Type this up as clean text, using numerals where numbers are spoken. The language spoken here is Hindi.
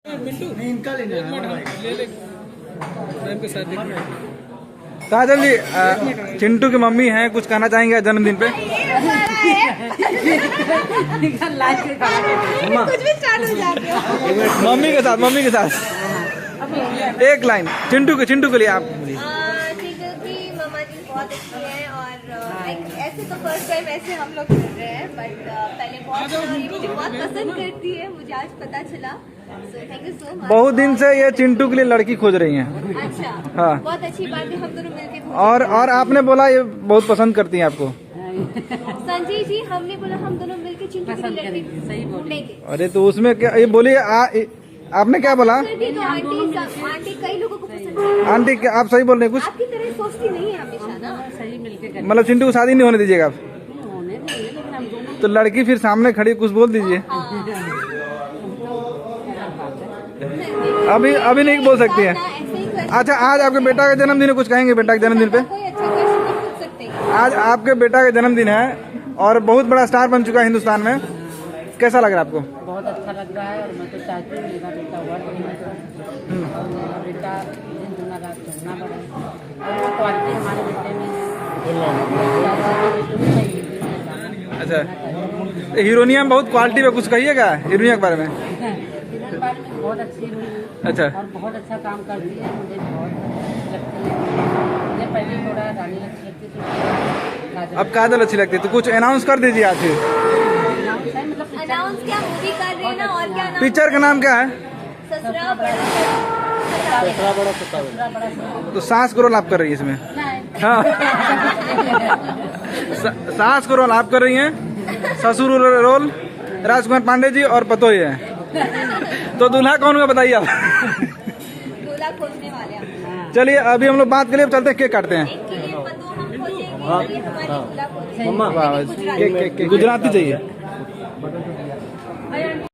इनका लेना काजल जी, चिंटू की मम्मी हैं, कुछ कहना चाहेंगे जन्मदिन पे? मम्मी के साथ एक लाइन चिंटू के लिए आप बोलिए। मम्मा जी बहुत अच्छी है और ऐसे तो फर्स्ट टाइम ऐसे हम लोग मिल रहे हैं, बट पहले बहुत मुझे बहुत पसंद करती है, मुझे आज पता चला। Thank you so much. बहुत दिन से ये चिंटू के लिए लड़की खोज रही हैं। अच्छा, हाँ, बहुत अच्छी बात है, हम दोनों मिलके और आपने बोला ये बहुत पसंद करती हैं आपको। संजय जी, हमने बोला हम दोनों मिलके चिंटू की लड़की ढूंढेंगे। अरे तो उसमें क्या, ये बोलिए आपने क्या बोला? तो आंटी कई लोगों को पसंद है। आंटी क्या आप सही बोल रहे हैं? कुछ आपकी तरह सोचती नहीं है हमेशा ना। सही मिलके मतलब चिंटू को शादी नहीं होने दीजिएगा आप? होने देंगे, लेकिन हम दोनों तो लड़की फिर सामने खड़ी, कुछ बोल दीजिए। अभी नहीं बोल सकती है। अच्छा, आज आपके बेटा का जन्मदिन है, कुछ कहेंगे बेटा के जन्मदिन पे? कोई अच्छा क्वेश्चन नहीं पूछ सकते। आज आपके बेटा का जन्मदिन है और बहुत बड़ा स्टार बन चुका है हिंदुस्तान में, कैसा लग रहा है आपको? बहुत अच्छा लग रहा है और मैं तो चाहती हूँ मेरा बेटा हुआ और मेरा बेटा दिन दुना रात चलना पड़े और वो क्वालिटी हमारे बेटे में है। अच्छा, हीरोनिया में बहुत क्वालिटी पे कुछ कहिएगा हीरोनिया के बारे में? बहुत अच्छी हुई। अच्छा, और बहुत अच्छा काम करती है, मुझे बहुत लगती है। मुझे पहले थोड़ा रानी अच्छी लगती थी, अब काजल अच्छी लगती है, तो कुछ अनाउंस कर दीजिए आज फिर। अनाउंस क्या मूवी कर रहे हैं ना, और क्या नाम? पिक्चर का नाम क्या है? ससुरा बड़ा तो सास को रोल आप कर रही है इसमें? हाँ, सास को रोल आप कर रही हैं, ससुर रोल राजकुमार पांडे जी और पतोही है। तो दूल्हा कौन होगा बताइए आप? दूल्हा खोजने वाले हैं। चलिए अभी हम लोग बात के लिए चलते हैं, केक काटते हैं। एक के लिए पतो हम खोजेंगे, ये हमारी दूल्हा खोजेंगे। गुजराती चाहिए।